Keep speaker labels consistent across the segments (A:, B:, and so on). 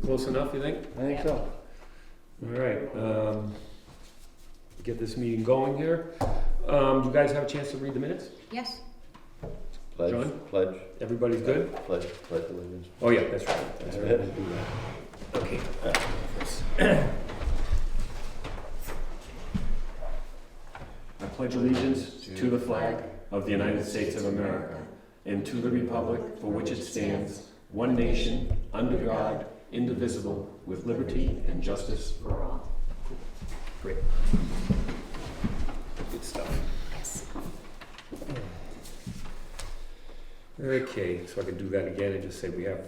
A: Close enough, you think?
B: I think so.
A: All right, get this meeting going here. Do you guys have a chance to read the minutes?
C: Yes.
B: Pledge,
A: John?
B: pledge.
A: Everybody's good?
B: Pledge allegiance.
A: Oh, yeah, that's right. That's right. We'll do that. Okay. I pledge allegiance to the flag of the United States of America and to the republic for which it stands, one nation, under God, indivisible, with liberty and justice for all. Great. Good stuff.
C: Yes.
A: Okay, so I can do that again and just say we have,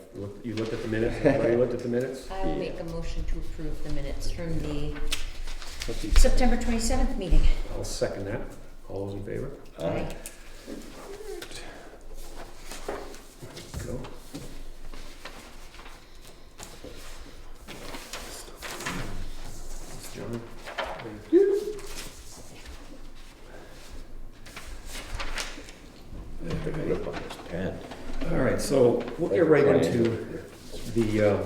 A: you looked at the minutes? Everybody looked at the minutes?
C: I will make a motion to approve the minutes from the
A: Okay,
C: September 27th meeting.
A: I'll second that. All those in favor?
C: Aye.
A: Go. John?
B: Rip on this pen.
A: All right, so we'll get right into the,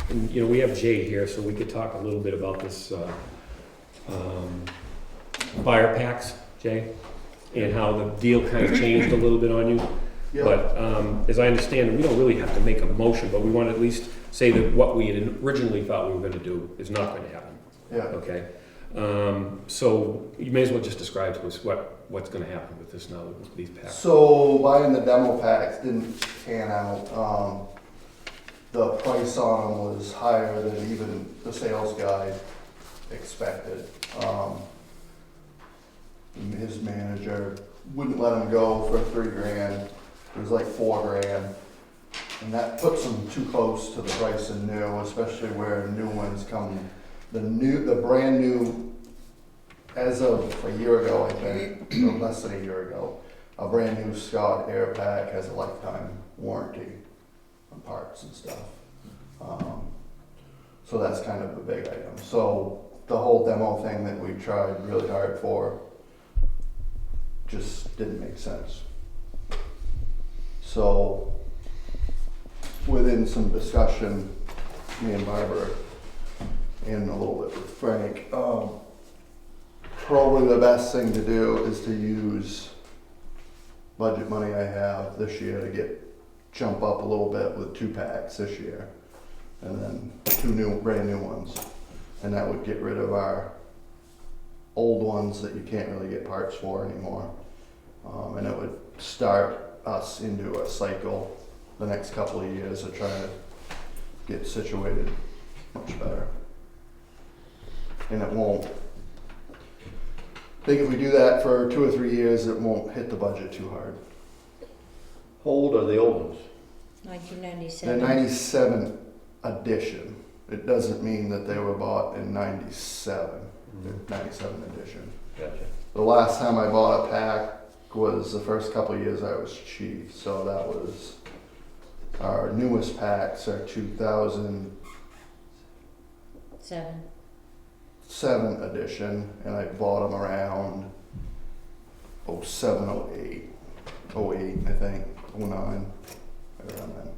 A: and, you know, we have Jay here, so we could talk a little bit about this, buyer packs, Jay, and how the deal kind of changed a little bit on you.
D: Yeah.
A: But, as I understand it, we don't really have to make a motion, but we want to at least say that what we had originally thought we were gonna do is not going to happen,
D: Yeah,
A: okay? So you may as well just describe to us what's gonna happen with this now, with these packs.
D: so buying the demo packs didn't pan out. The price on them was higher than even the sales guy expected. His manager wouldn't let him go for $3,000. It was like $4,000. And that puts them too close to the price of new, especially where new ones come. The brand new, as of a year ago, I think, or less than a year ago, a brand new Scott Air Pack has a lifetime warranty on parts and stuff. So that's kind of a big item. So the whole demo thing that we tried really hard for just didn't make sense. So within some discussion, me and Barbara, and a little bit with Frank, probably the best thing to do is to use budget money I have this year to jump up a little bit with 2 packs this year, and then 2 brand new ones, and that would get rid of our old ones that you can't really get parts for anymore, and it would start us into a cycle the next couple of years of trying to get situated much better. And it won't, I think if we do that for 2 or 3 years, it won't hit the budget too hard.
B: How old are the old ones?
D: The
C: 1997.
D: 97 edition. It doesn't mean that they were bought in 97. The 97 edition.
B: Gotcha.
D: The last time I bought a pack was the first couple of years I was chief, so that was, our newest packs are 2007
C: 7.
D: edition, and I bought them around 07, 08, 08 I think, 09, around then.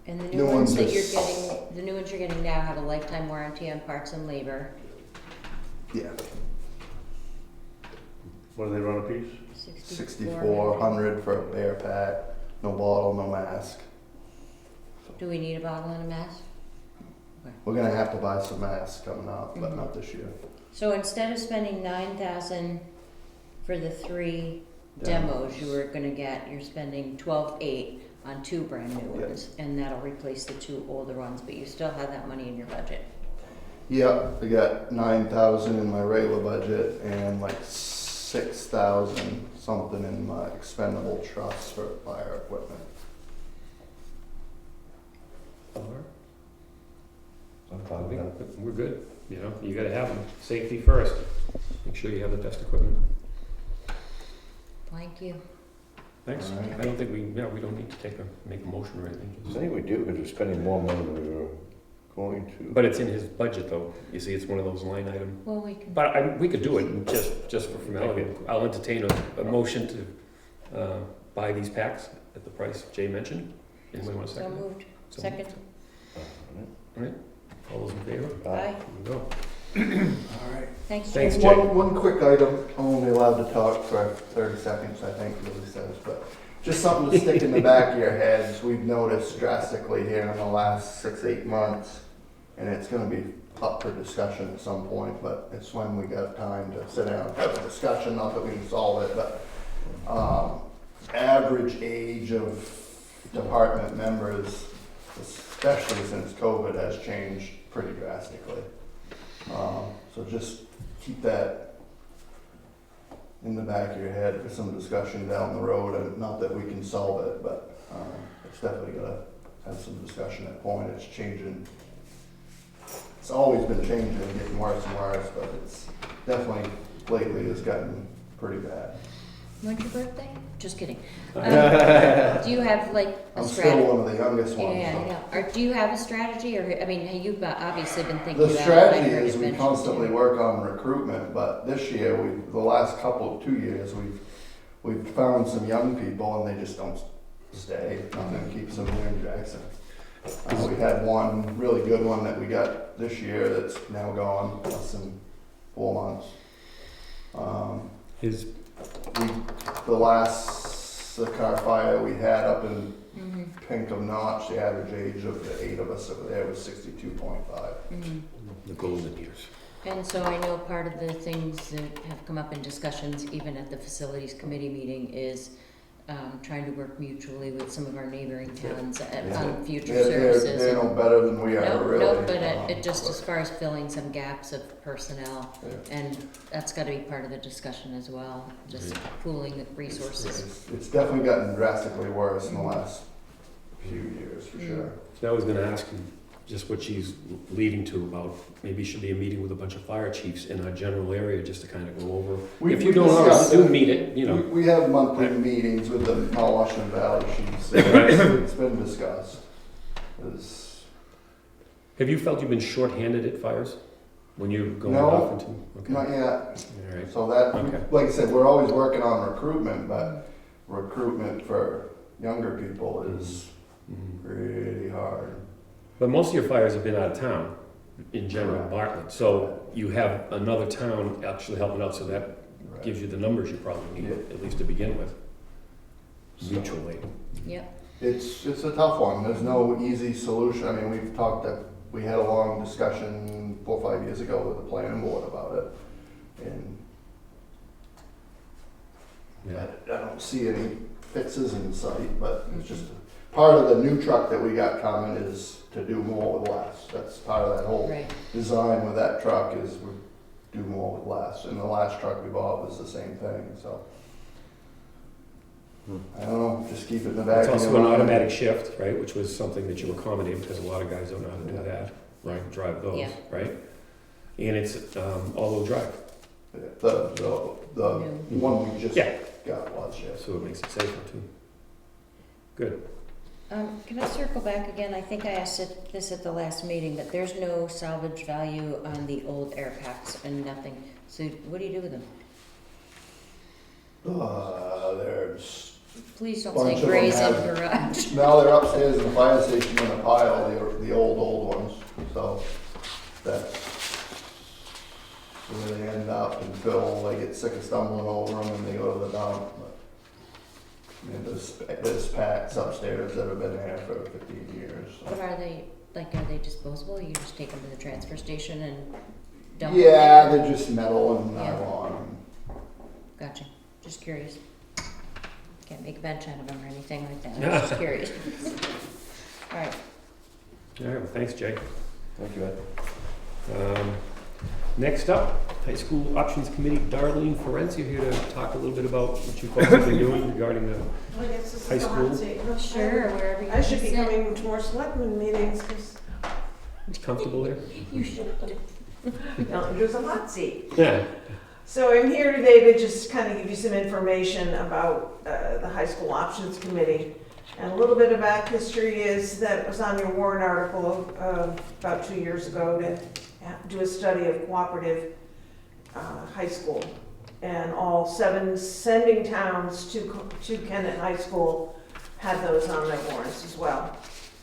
C: And the
D: New
C: new ones
D: ones
C: that
D: are
C: you're getting, the new ones you're getting now have a lifetime warranty on parts and labor.
D: Yeah,
B: What do they run a piece?
D: 6,400 for a bear pack, no bottle, no mask.
C: Do we need a bottle and a mask?
D: We're gonna have to buy some masks coming up, but
C: Mhm.
D: not this year.
C: So instead of spending 9,000 for the 3 demos you were gonna get, you're spending 12,800 on 2 brand new
D: Yep.
C: ones, and that'll replace the 2 older ones, but you still have that money in your budget.
D: Yeah, I got 9,000 in my regular budget and like 6,000 something in my expendable trust for fire equipment.
B: I'm
A: I
B: fine with that.
A: think we're good, you know, you gotta have them, safety first, make sure you have the best equipment.
C: Thank you.
A: Thanks,
D: All right.
A: I don't think we don't need to make a motion or anything.
B: I think we do, because we're spending more money than we were going to.
A: But it's in his budget though, you see, it's one of those line item,
C: Well, we can.
A: but we could do it just for formality. I'll entertain a motion to, buy these packs at the price Jay mentioned. Anybody want a
C: So
A: second?
C: moved.
A: So
C: Second.
A: moved. All those in favor?
C: Aye.
A: There we go.
D: All right.
C: Thanks,
A: Thanks,
C: Jay.
A: Jay.
D: One quick item, I'm only allowed to talk for 30 seconds, I think Lily says, but just something to stick in the back of your heads. We've noticed drastically here in the last 6-8 months, and it's gonna be up for discussion at some point, but it's when we got time to sit down and have a discussion, not that we can solve it, but average age of department members, especially since COVID, has changed pretty drastically. So just keep that in the back of your head for some discussion down the road, and not that we can solve it, but it's definitely gonna have some discussion at point. It's changing. It's always been changing and getting worse and worse, but it's definitely lately has gotten pretty bad.
C: When's your birthday? Just kidding. Do you have like a
D: I'm
C: strategy?
D: still one of the youngest ones.
C: Yeah,
D: so.
C: yeah. Or do you have a strategy, or I mean, you've obviously been thinking
D: The
C: about it.
D: strategy
C: I heard
D: is
C: it
D: we
C: mentioned
D: constantly
C: too.
D: work on recruitment, but this year, the last 2 years, we've found some young people and they just don't stay. Nothing keeps them here in Jackson. We had one really good one that we got this year that's now gone, less than 4 months. The car fire we had up in Pinkham Notch, the average age of the 8 of us over there was 62.5.
A: The golden years.
C: And so I know part of the things that have come up in discussions, even at the facilities committee meeting, is trying to work mutually with some of our neighboring towns on future services.
D: They're no better than we are,
C: No,
D: really.
C: no, but it just as far as filling some gaps of personnel, and that's got to be part of the discussion as well, just pooling resources.
D: It's definitely gotten drastically worse in the last few years, for sure.
A: So I was gonna ask you just what she's leading to about, maybe should be a meeting with a bunch of fire chiefs in our general area, just to kind of go over. If you don't already do meet it, you know.
D: We have monthly meetings with the Mount Washington Valley chiefs. It's been discussed.
A: Have you felt you've been shorthanded at fires when you're going
D: No,
A: off into? Okay.
D: Not yet.
A: All right.
D: So that,
A: Okay.
D: like I said, we're always working on recruitment, but recruitment for younger people is
A: Mhm.
D: pretty hard.
A: But most of your fires have been out of town, in general,
D: Correct.
A: Bartlett. So you have another town actually helping out, so that
D: Right.
A: gives you the numbers you probably need,
D: Yeah.
A: at least to begin with,
D: So-
A: mutually.
C: Yep.
D: It's a tough one. There's no easy solution. I mean, we had a long discussion 4 or 5 years ago with the planning board about it. And
A: Yeah.
D: I don't see any fixes in sight, but it's just part of the new truck that we got coming is to do more with less. That's part of that whole
C: Right.
D: design with that truck is we do more with less. And the last truck we bought was the same thing, so. I don't know, just keep it in the back
A: It's
D: of
A: also
D: your
A: an
D: mind.
A: automatic shift, right, which was something that you accommodated, because a lot of guys don't know how to do that, right, drive those,
C: Yeah.
A: right? And it's all-wheel drive,
D: The one we just
A: Yeah.
D: got was, yes.
A: so it makes it safer too. Good.
C: Can I circle back again? I think I asked this at the last meeting, but there's no salvage value on the old air packs and nothing. So what do you do with them?
D: There's,
C: Please don't
D: Bunch
C: say
D: of them
C: graze in
D: have-
C: garage.
D: now they're upstairs in the fire station in a pile, the old ones, so that's where they end up until they get sick of stumbling over them and they go to the dump. But, I mean, there's packs upstairs that have been there for 15 years. So.
C: What are they, like, are they disposable? You just take them to the transfer station and dump them?
D: Yeah, they're just metal and
C: Yeah.
D: nylon.
C: Gotcha. Just curious. Can't make a bench out of them or anything like that. I'm just curious. All right.
A: All right, well, thanks, Jay.
B: Thank you, Ed.
A: Next up, High School Options Committee, Darlene Ferenc, you're here to talk a little bit about what you folks have been doing regarding the
E: I guess this
A: high
E: is the hot
A: school.
E: seat.
C: Sure, wherever you
E: I should be
C: sit.
E: coming to more selectmen meetings because
A: Comfortable here?
C: You should.
E: there's a hot seat.
A: Yeah.
E: So I'm here today to just kind of give you some information about the High School Options Committee. And a little bit of back history is that it was on your warrant article about 2 years ago to do a study of cooperative high school. And all 7 sending towns to Kennett High School had those on their warrants as well.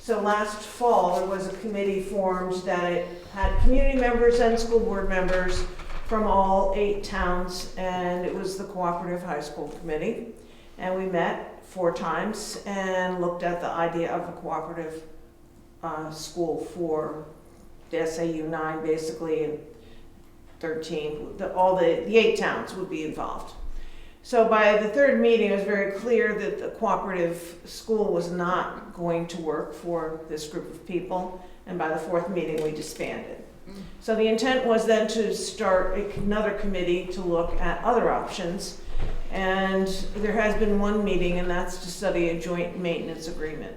E: So last fall, there was a committee formed that it had community members and school board members from all 8 towns, and it was the Cooperative High School Committee. And we met 4 times and looked at the idea of a cooperative school for the SAU 9, basically, and 13. All the 8 towns would be involved. So by the 3rd meeting, it was very clear that the cooperative school was not going to work for this group of people. And by the 4th meeting, we disbanded. So the intent was then to start another committee to look at other options. And there has been one meeting, and that's to study a joint maintenance agreement.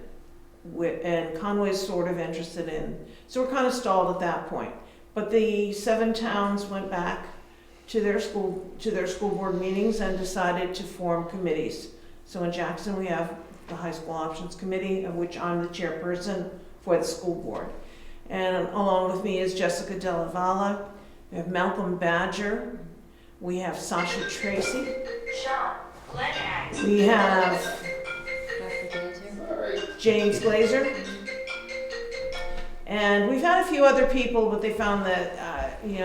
E: And Conway's sort of interested in, so we're kind of stalled at that point. But the 7 towns went back to their school board meetings and decided to form committees. So in Jackson, we have the High School Options Committee, of which I'm the chairperson for the school board. And along with me is Jessica Della Valle. We have Malcolm Badger. We have Sasha Tracy. We have James Glazer. And we've had a few other people, but they found that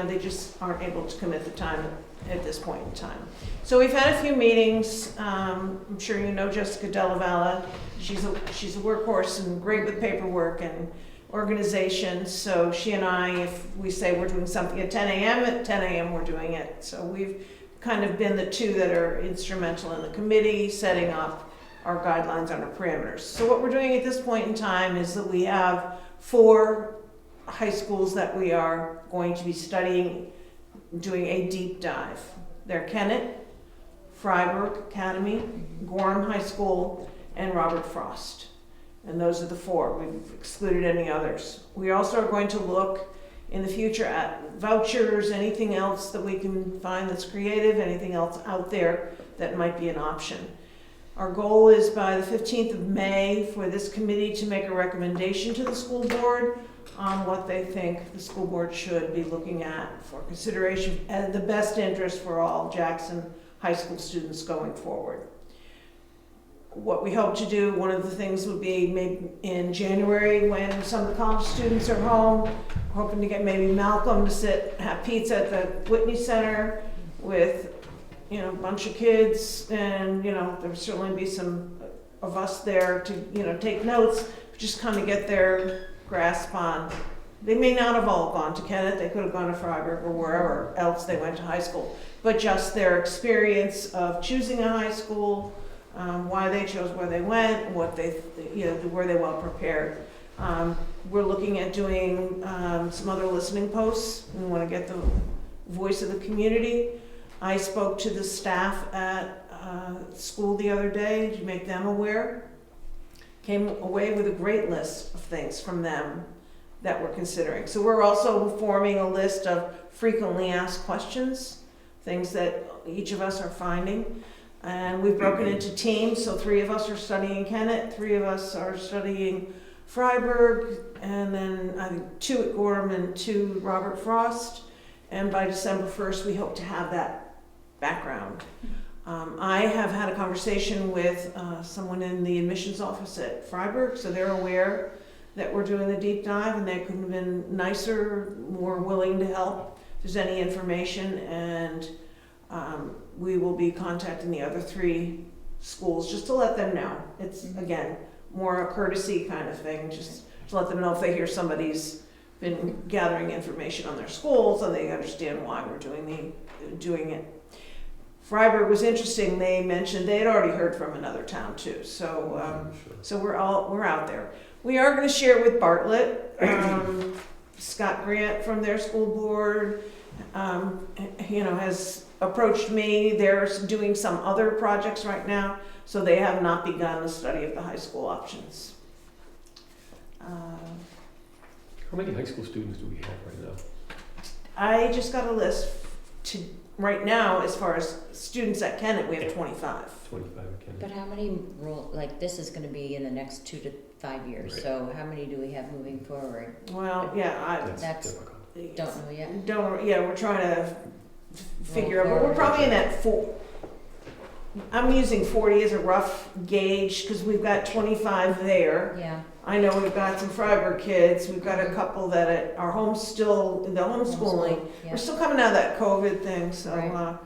E: they just aren't able to commit the time at this point in time. So we've had a few meetings. I'm sure you know Jessica Della Valle. She's a workhorse and great with paperwork and organization. So she and I, if we say we're doing something at 10 a.m., at 10 a.m. we're doing it. So we've kind of been the 2 that are instrumental in the committee, setting up our guidelines on our parameters. So what we're doing at this point in time is that we have 4 high schools that we are going to be studying, doing a deep dive. They're Kennett, Freiburg Academy, Gorham High School, and Robert Frost. And those are the 4. We've excluded any others. We also are going to look in the future at vouchers, anything else that we can find that's creative, anything else out there that might be an option. Our goal is by the 15th of May for this committee to make a recommendation to the school board on what they think the school board should be looking at for consideration and the best interest for all Jackson High School students going forward. What we hope to do, one of the things would be maybe in January when some of the college students are home, hoping to get maybe Malcolm to have pizza at the Whitney Center with a bunch of kids, and there'll certainly be some of us there to take notes, just kind of get their grasp on. They may not have all gone to Kennett, they could have gone to Freiburg or wherever else they went to high school, but just their experience of choosing a high school, why they chose where they went, what they were they well prepared. We're looking at doing some other listening posts. We want to get the voice of the community. I spoke to the staff at school the other day to make them aware. Came away with a great list of things from them that we're considering. So we're also forming a list of frequently asked questions, things that each of us are finding. And we've broken into teams, so 3 of us are studying Kennett, 3 of us are studying Freiburg, and then I think 2 at Gorham and 2 Robert Frost. And by December 1st, we hope to have that background. I have had a conversation with someone in the admissions office at Freiburg, so they're aware that we're doing the deep dive, and they couldn't have been nicer, more willing to help if there's any information. And we will be contacting the other 3 schools just to let them know. It's, again, more a courtesy kind of thing, just to let them know if they hear somebody's been gathering information on their schools and they understand why we're doing it. Freiburg was interesting. They mentioned they had already heard from another town too, so we're out there. We are going to share with Bartlett. Scott Grant from their school board, has approached me. They're doing some other projects right now, so they have not begun the study of the high school options.
A: How many high school students do we have right now?
E: I just got a list right now, as far as students at Kennett, we have 25.
A: 25 at Kennett.
C: But how many this is going to be in the next 2 to 5 years,
A: Right.
C: So how many do we have moving forward?
E: Well, yeah,
C: That's
A: difficult.
C: don't know yet.
E: we're trying to figure out, but we're probably in that 4. I'm using 40 as a rough gauge, because we've got 25 there.
C: Yeah,
E: I know we've got some Freiburg kids, we've got a couple that are the homeschooling.
C: yeah.
E: We're still coming out of that COVID thing, so,
C: Right.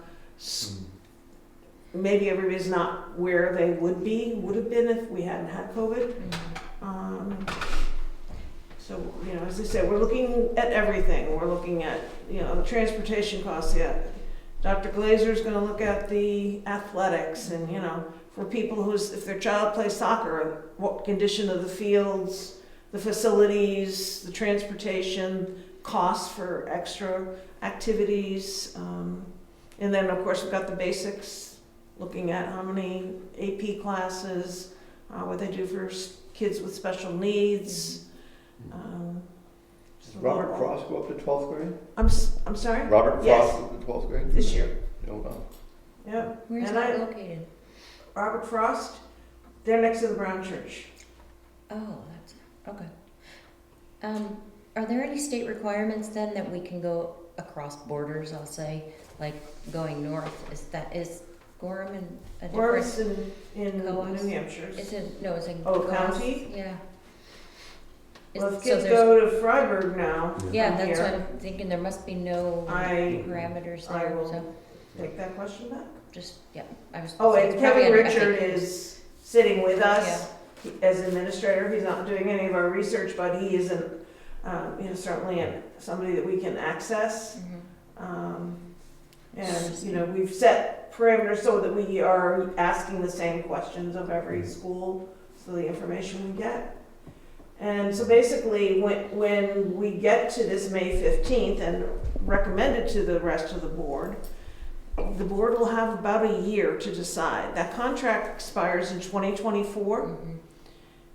E: maybe everybody's not where they would have been if we hadn't had COVID.
C: Mhm.
E: So, as I said, we're looking at everything. We're looking at, the transportation costs, yeah. Dr. Glazer's gonna look at the athletics and, for people if their child plays soccer, what condition of the fields, the facilities, the transportation, costs for extra activities. And then, of course, we've got the basics, looking at how many AP classes, what they do for kids with special needs.
B: Does Robert Frost go up to 12th grade?
E: I'm sorry?
B: Robert
E: Yes.
B: Frost up to 12th grade?
E: This year.
B: Oh, wow.
E: Yeah.
C: Where's
E: And
C: that located?
E: Robert Frost, they're next to the Brown Church.
C: Oh, that's, okay. Are there any state requirements then that we can go across borders, I'll say, like going north? Is Gorham in a
E: Or
C: different?
E: it's in
C: Coast?
E: New Hampshire.
C: Is it, no, it's in.
E: Oh,
C: Coast?
E: county?
C: Yeah.
E: Well,
C: So
E: if kids
C: there's-
E: go to Freiburg now.
C: Yeah,
E: from
C: that's
E: here,
C: what I'm thinking, there must be no
E: I
C: parameters
E: I
C: there,
E: will-
C: so
E: take that question back.
C: just, yeah, I was.
E: Oh,
C: it's
E: and
C: probably
E: Kevin
C: under
E: Richard
C: FAQs.
E: is sitting with us as administrator. He's not doing any of our research, but he isn't, certainly somebody that we can access.
C: Mhm.
E: And, we've set parameters so that we are asking the same questions of every school, so the information we get. And so basically, when we get to this May 15th and recommend it to the rest of the board will have about a year to decide. That contract expires in 2024.
C: Mhm.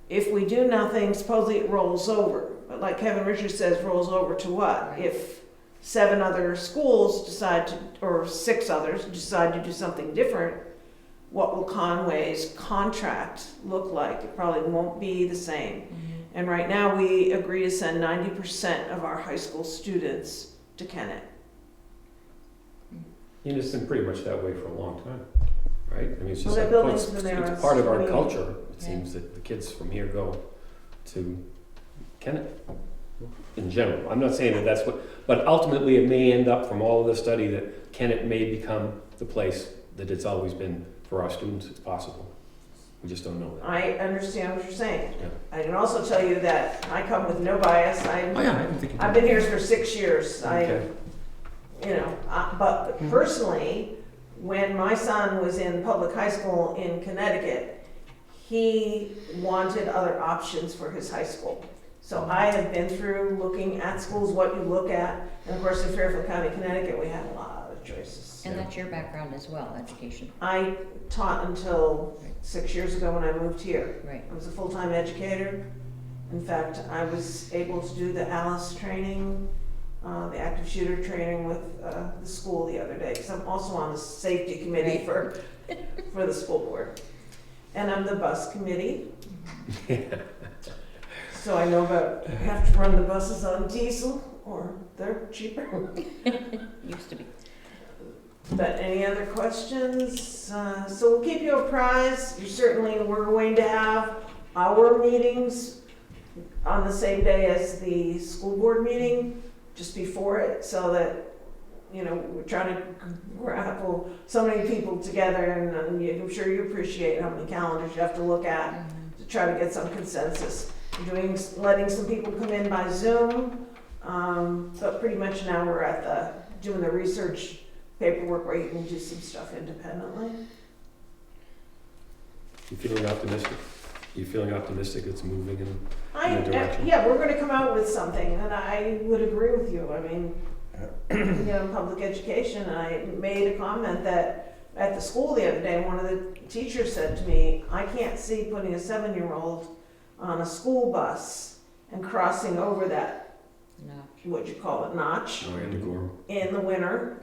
E: If we do nothing, supposedly it rolls over. But like Kevin Richards says, rolls over to what?
C: Right.
E: If 7 other schools or 6 others decide to do something different, what will Conway's contract look like? It probably won't be the same.
C: Mhm.
E: And right now, we agree to send 90% of our high school students to Kennett.
A: And it's been pretty much that way for a long time, right? I mean, it's
E: Well,
A: just
E: that
A: like,
E: building's been there
A: it's part of our
E: 20
A: culture. It
C: Yeah.
A: seems that the kids from here go to Kennett in general. I'm not saying that that's what, but ultimately it may end up from all of the study that Kennett may become the place that it's always been for our students. It's possible. We just don't know that.
E: I understand what you're saying.
A: Yeah.
E: I can also tell you that I come with no bias. I've been here for 6 years.
A: Okay.
E: But personally, when my son was in public high school in Connecticut, he wanted other options for his high school. So I have been through looking at schools, what you look at, and of course in Fairfield County, Connecticut, we had a lot of choices.
C: And that's your background as well, education,
E: I taught until 6 years ago when I moved here.
C: right?
E: I was a full-time educator. In fact, I was able to do the ALICE training, the active shooter training with the school the other day, because I'm also on the safety committee for the school board. And I'm the bus committee. So I know about, have to run the buses on diesel, or they're cheaper.
C: Used to be.
E: But any other questions? So we'll keep you apprised. We're going to have our meetings on the same day as the school board meeting, just before it, so that, we're trying to grapple so many people together, and I'm sure you appreciate how many calendars you have to look at
C: Mhm.
E: to try to get some consensus. We're letting some people come in by Zoom, but pretty much now we're at doing the research paperwork where you can do some stuff independently.
A: You feeling optimistic? You feeling optimistic it's moving in the direction?
E: Yeah, we're gonna come out with something, and I would agree with you. I mean, public education, I made a comment that at the school the other day, one of the teachers said to me, I can't see putting a 7-year-old on a school bus and crossing over that,
C: No.
E: what you call it, notch,
A: Oh, and Gorham.
E: in the winter,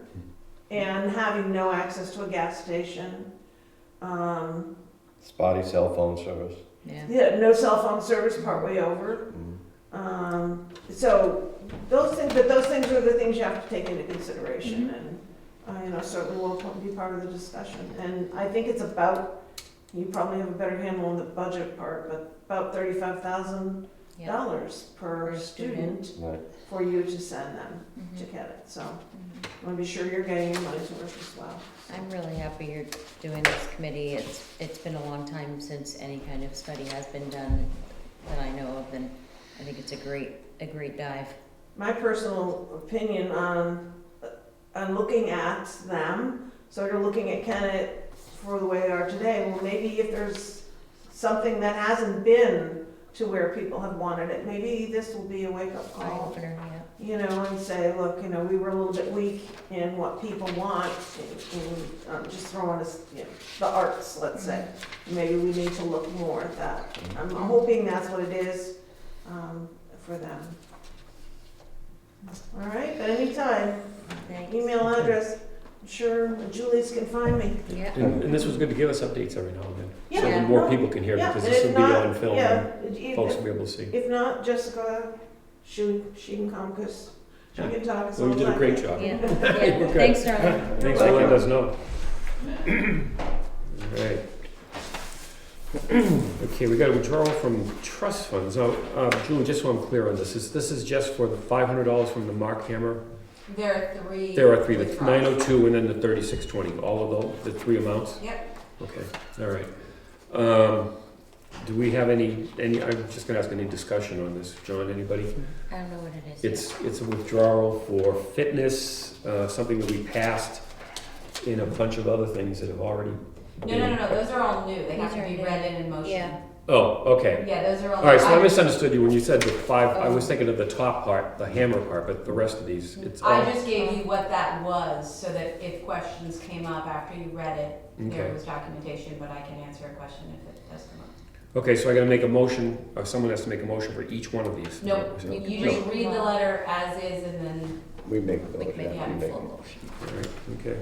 E: and having no access to a gas station.
B: Spotty cell phone service.
C: Yeah.
E: No cell phone service partway over. So those things are the things you have to take into consideration.
C: Mhm.
E: And certainly will be part of the discussion. And I think it's about, you probably have a better handle on the budget part, but about $35,000
C: Yeah.
E: per student
B: Right.
E: for you to send them to
C: Mhm.
E: get it. So
C: Mhm.
E: I want to be sure you're getting your money's worth as well.
C: I'm really happy you're doing this committee. It's been a long time since any kind of study has been done that I know of, and I think it's a great dive.
E: My personal opinion on looking at them, so you're looking at Kennett for the way they are today, well, maybe if there's something that hasn't been to where people have wanted it, maybe this will be a wake-up
C: Eye
E: call,
C: opener, yeah.
E: you know, and say, look, you know, we were a little bit weak in what people want, in just throwing us, you know, the arts, let's say. Maybe we need to look more at that. I'm hoping that's what it is, for them. All right, but anytime,
C: Thanks.
E: email address, I'm sure Julie's can find me.
C: Yeah.
A: And this was good to give us updates every now and then. So
E: Yeah,
A: that more
E: no,
A: people can hear,
E: Yeah,
A: because
E: and
A: this
E: if
A: will be
E: not,
A: on film
E: yeah,
A: and folks will be able to see.
E: if not, Jessica, she can come, because she
A: Yeah.
E: can talk us
A: Well,
E: all
A: you did a great
E: night.
A: job.
C: Yeah,
A: We're
C: yeah.
A: good.
C: Thanks, Darlene.
A: Thanks for letting us know. All right. Okay, we got a withdrawal from trust funds. Now, Julie, just so I'm clear on this is just for the $500 from the Mark Hammer?
F: There are three.
A: There are three, the
F: withdrawals.
A: 902 and then the 3620, all of the three amounts?
F: Yep.
A: Okay, all right. Do we have any, I'm just gonna ask any discussion on this. John, anybody?
C: I don't know what it is.
A: It's a withdrawal for fitness, something that we passed in a bunch of other things that have already.
F: No, those are all new. They have
C: These
F: to
C: are
F: be
C: new.
F: read in motion.
C: Yeah.
A: Oh, okay.
F: Yeah, those are all.
A: All right, so I
F: I
A: misunderstood you when you said the five, I was thinking of the top part, the hammer part, but the rest of these, it's all.
F: just gave you what that was, so that if questions came up after you read it, there
A: Okay.
F: was documentation, but I can answer a question if it does come up.
A: Okay, so I gotta make a motion, or someone has to make a motion for each one of these?
F: Nope,
A: So-
F: you just read the letter as is, and then
B: We make those,
C: Make
B: yeah,
F: it
B: we make
C: full
B: them.
C: motion.
A: All right, okay.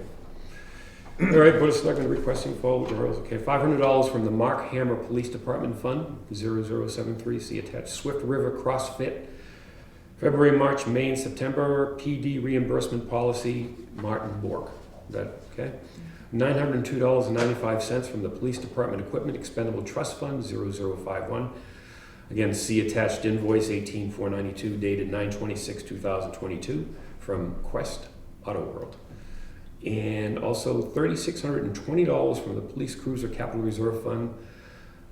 A: All right, Board of Selectmen requesting full withdrawals, okay, $500 from the Mark Hammer Police Department Fund, 0073, see attached, Swift River CrossFit, February, March, May, and September, PD reimbursement policy, Martin Bork, is that, okay? $902.95 from the Police Department Equipment Expendable Trust Fund, 0051, again, see attached invoice 18492 dated 9/26/2022 from Quest Auto World. And also $3,620 from the Police Cruiser Capital Reserve Fund,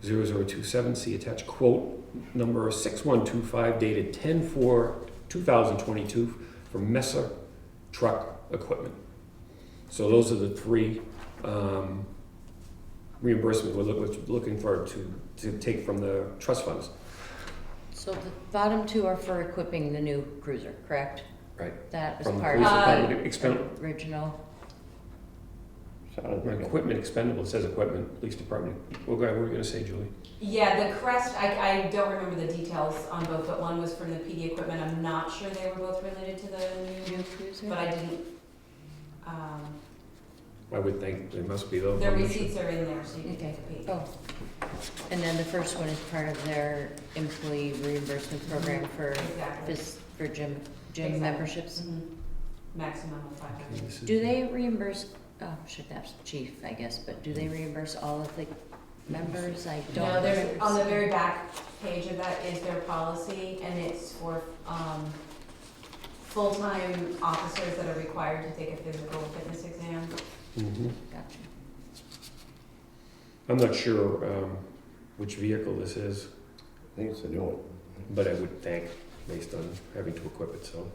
A: 0027, see attached quote number 6125 dated 10/4/2022 from Messer Truck Equipment. So those are the three reimbursements we're looking for to take from the trust funds.
C: So the bottom two are for equipping the new cruiser, correct?
A: Right.
C: That was
A: From the
C: part
A: police
C: of
A: department,
C: the original.
B: Sounded like it.
A: equipment expendable, it says equipment, police department. Well, go ahead, what were you gonna say, Julie?
F: yeah, the crest. I don't remember the details on both, but one was for the PD equipment. I'm not sure they were both related to the
C: New
F: new,
C: cruiser?
F: but I didn't.
A: I would think they must be those.
F: The receipts are in there, so you can
C: Okay.
F: take a peek.
C: Oh. And then the first one is part of their employee reimbursement program for
F: Exactly.
C: this, for gym
F: Exactly.
C: memberships.
F: Mhm. Maximum of 500.
C: Do they reimburse, should ask chief, I guess, but do they reimburse all of the members? I don't.
F: No, there's,
C: remember
F: on the
C: seeing-
F: very back page of that is their policy, and it's for, full-time officers that are required to take a physical fitness exam.
A: Mhm.
C: Gotcha.
A: I'm not sure which vehicle this is,
B: I think it's a new one.
A: but I would think, based on having to equip it, so.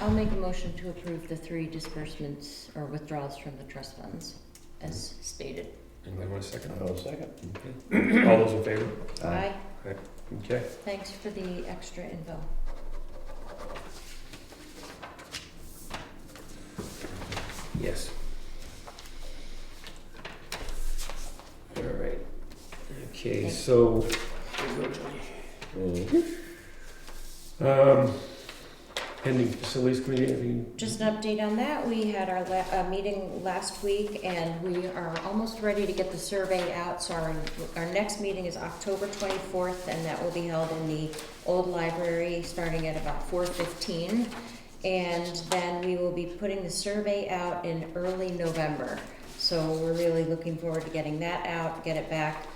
C: I'll make a motion to approve the three disbursements or withdrawals from the trust funds as stated.
A: Anybody want a second?
B: I'll second.
A: Okay. All those in favor?
C: Aye.
A: Okay.
C: Thanks for the extra info.
A: Yes. All right. Okay,
C: Thank
A: so, here you go, Johnny. Pending facilities committee, anything?
C: Just an update on that, we had our meeting last week and we are almost ready to get the survey out. So our next meeting is October 24th and that will be held in the old library starting at about 4:15. And then we will be putting the survey out in early November. So we're really looking forward to getting that out, get it back,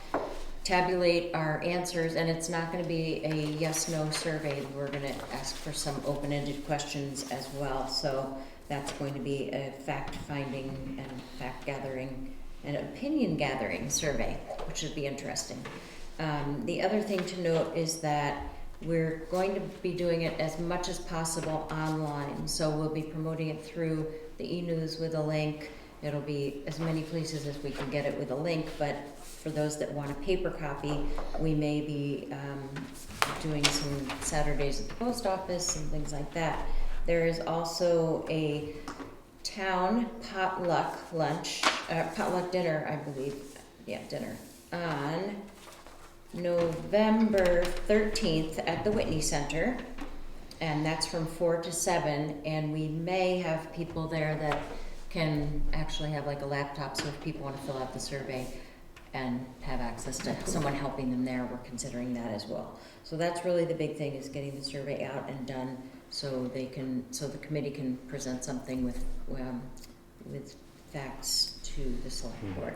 C: tabulate our answers, and it's not gonna be a yes/no survey. We're gonna ask for some open-ended questions as well. So that's going to be a fact-finding and fact-gathering and opinion-gathering survey, which should be interesting. The other thing to note is that we're going to be doing it as much as possible online. So we'll be promoting it through the e-news with a link. It'll be as many places as we can get it with a link, but for those that want a paper copy, we may be doing some Saturdays at the post office and things like that. There is also a town potluck dinner, I believe, dinner, on November 13th at the Whitney Center, and that's from 4 to 7, and we may have people there that can actually have like a laptop, so if people want to fill out the survey and have access to someone helping them there, we're considering that as well. So that's really the big thing, is getting the survey out and done so the committee can present something with facts to the select board.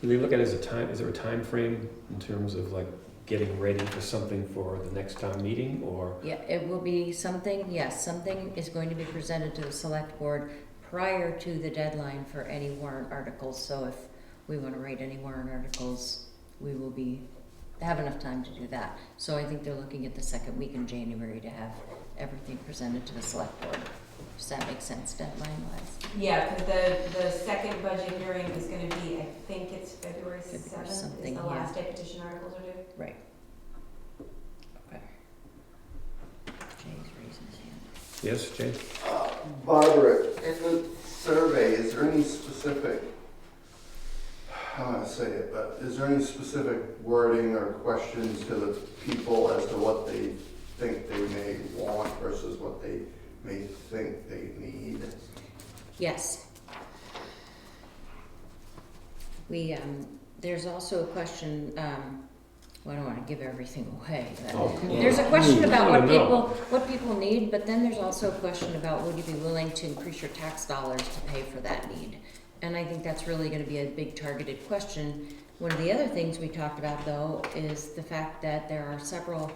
A: Do they look at it as is there a time frame in terms of like getting ready for something for the next town meeting, or?
C: Yeah, it will be something, yes, something is going to be presented to the select board prior to the deadline for any warrant articles. So if we want to write any warrant articles, we will have enough time to do that. So I think they're looking at the second week in January to have everything presented to the select board. Does that make sense, deadline-wise?
F: Yeah, because the second budget hearing is gonna be, I think it's February 7th, is
C: something,
F: the
C: yeah.
F: last day petition articles are due.
C: Right. Okay. Jay's raising his hand.
A: Yes, Jay?
D: Barbara, in the survey, is there any specific, how do I say it, but is there any specific wording or questions to the people as to what they think they may want versus what they may think they need?
C: Yes. There's also a question, well, I don't want to give everything away, but there's a question about what people need, but then there's also a question about would you be willing to increase your tax dollars to pay for that need? And I think that's really going to be a big targeted question. One of the other things we talked about, though, is the fact that there are several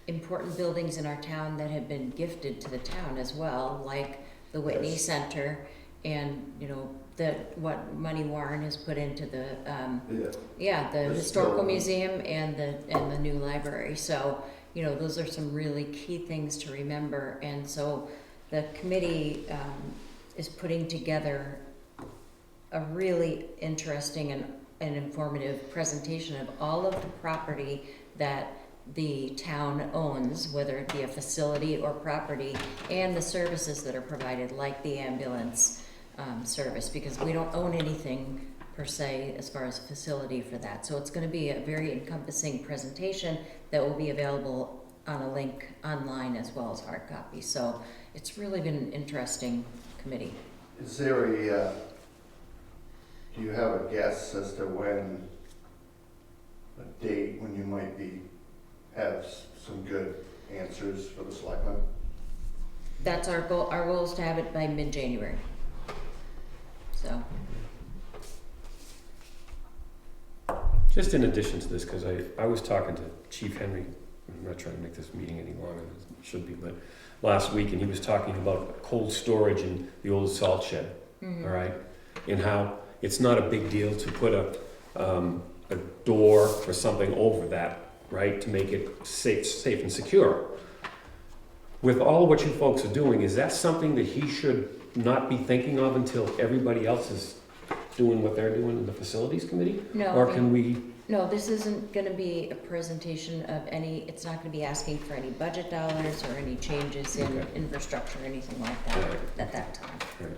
C: important buildings in our town that have been gifted to the town as well, like the Whitney Center, and what money Warren has put into the historical museum and the new library. So those are some really key things to remember. And so the committee is putting together a really interesting and informative presentation of all of the property that the town owns, whether it be a facility or property, and the services that are provided, like the ambulance service, because we don't own anything per se as far as a facility for that. So it's going to be a very encompassing presentation that will be available on a link online as well as hard copy. So it's really been an interesting committee.
D: Is there do you have a guess as to a date when you might have some good answers for the selectmen?
C: That's our goal. Our goal is to have it by mid-January. So.
A: Just in addition to this, because I was talking to Chief Henry, I'm not trying to make this meeting any longer than it should be, but last week, and he was talking about cold storage in the old salt shed, all right? And how it's not a big deal to put a door or something over that, right, to make it safe and secure. With all what you folks are doing, is that something that he should not be thinking of until everybody else is doing what they're doing in the facilities committee?
C: No.
A: Or can we?
C: No, this isn't going to be a presentation of it's not going to be asking for any budget dollars or any changes in infrastructure or anything like that at that time.
A: Right.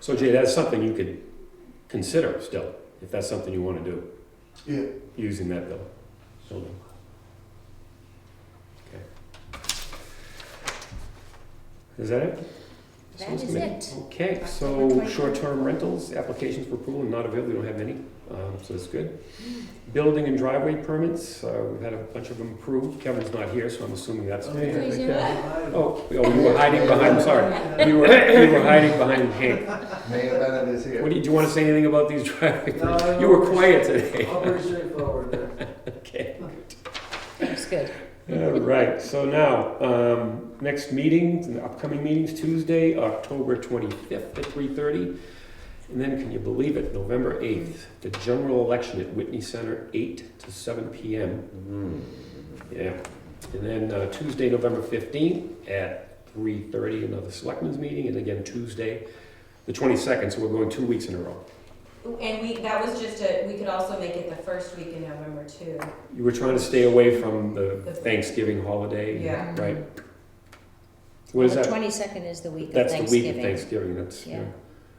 A: So Jay, that's something you could consider still, if that's something you want to do.
D: Yeah.
A: Using that building. Okay. Is that it?
C: That is it.
A: Okay,
C: October
A: so
C: 23rd.
A: short-term rentals, applications for approval not available, we don't have any. So that's good. Building and driveway permits, we've had a bunch of them approved. Kevin's not here, so I'm assuming that's.
C: Please, yeah.
A: Oh, you were hiding behind, sorry. You were hiding behind Hank.
D: Main event is here.
A: Do you want to say anything about these driveway permits?
G: No,
A: You were quiet today.
G: All pretty straightforward there.
A: Okay.
C: That's good.
A: All right, so now, next meeting, the upcoming meetings, Tuesday, October 25th at 3:30. And then, can you believe it, November 8th, the general election at Whitney Center, 8 to 7 p.m. Yeah. And then Tuesday, November 15th at 3:30, another Selectmen's meeting. And again, Tuesday, the 22nd, so we're going 2 weeks in a row.
F: And we could also make it the first week in November too.
A: You were trying to stay away from the Thanksgiving holiday.
F: Yeah.
A: Right. What is
C: The
A: that?
C: 22nd is the week of
A: That's
C: Thanksgiving.
A: the week of Thanksgiving, that's,
C: Yeah.
A: yeah.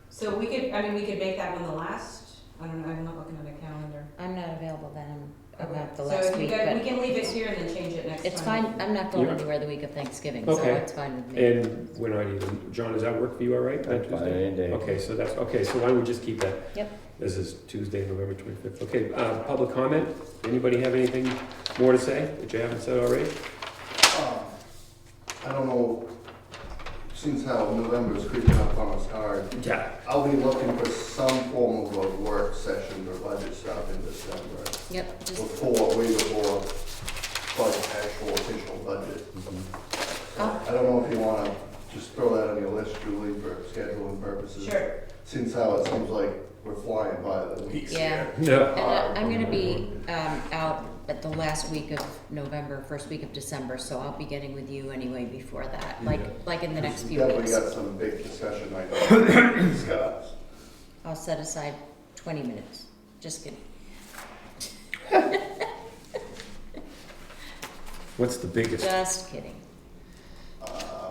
F: So we could make that one the last, I don't know, I'm not looking at a calendar.
C: I'm not available then, I'm
F: Okay.
C: out the
F: So
C: last
F: if
C: week,
F: we
C: but
F: can leave it here and then change it next time.
C: it's fine, I'm not going
A: Yeah.
C: anywhere the week of Thanksgiving, so
A: Okay.
C: it's fine with me.
A: And we're not even, John, does that work for you all right?
B: That's fine, any day.
A: Okay, so why don't we just keep that?
C: Yep.
A: This is Tuesday, November 25th. Okay, public comment? Anybody have anything more to say that you haven't said already?
D: I don't know, since how November is creeping up on us hard,
A: Yeah.
D: I'll be looking for some form of a work session or budget stuff in December.
C: Yep, just,
D: Way before actual official budget.
C: Oh.
D: I don't know if you wanna just throw that on your list, Julie, for scheduling purposes.
F: Sure.
D: Since how it seems like we're flying by the weeks
C: Yeah.
D: here.
A: Yeah.
C: and I'm gonna be, out at the last week of November, first week of December, so I'll be getting with you anyway before that, like in the next
D: We
C: few
D: definitely
C: weeks.
D: got some big discussion items to discuss.
C: I'll set aside 20 minutes, just kidding.
A: What's the biggest?
C: Just kidding.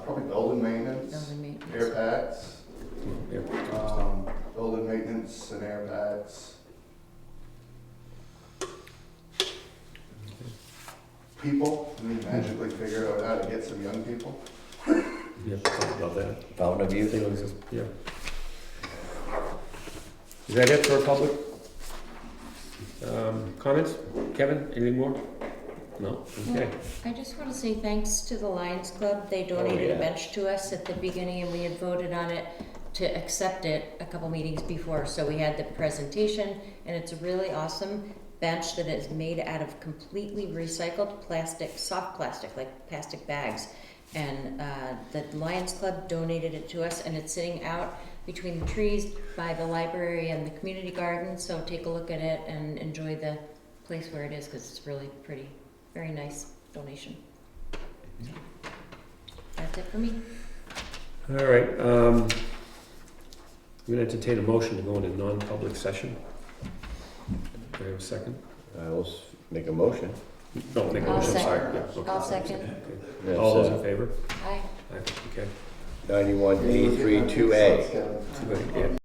D: Probably building maintenance,
C: Building maintenance.
D: air packs,
A: Yeah.
D: building maintenance and air packs. People, we magically figure out how to get some young people.
A: Yeah, talk about that.
B: Fountain of youth.
A: Yeah. Is that it for public comments? Kevin, anything more? No? Okay.
C: I just want to say thanks to the Lions Club. They donated
B: yeah.
C: a bench to us at the beginning, and we had voted on it to accept it a couple meetings before. So we had the presentation, and it's a really awesome bench that is made out of completely recycled plastic, soft plastic, like plastic bags. And the Lions Club donated it to us, and it's sitting out between the trees by the library and the community garden. So take a look at it and enjoy the place where it is, because it's really pretty. Very nice donation. That's it for me.
A: All right. I'm going to entertain a motion to go into non-public session. Do I have a second?
B: I will make a motion.
A: No, make a
C: I'll
A: motion,
C: second.
A: sorry. Yeah, okay.
C: I'll second.
A: Okay.
B: That's,
A: All those in favor?
C: Aye.
A: Aye, okay.
B: 91A32A.
A: Too bad, yeah.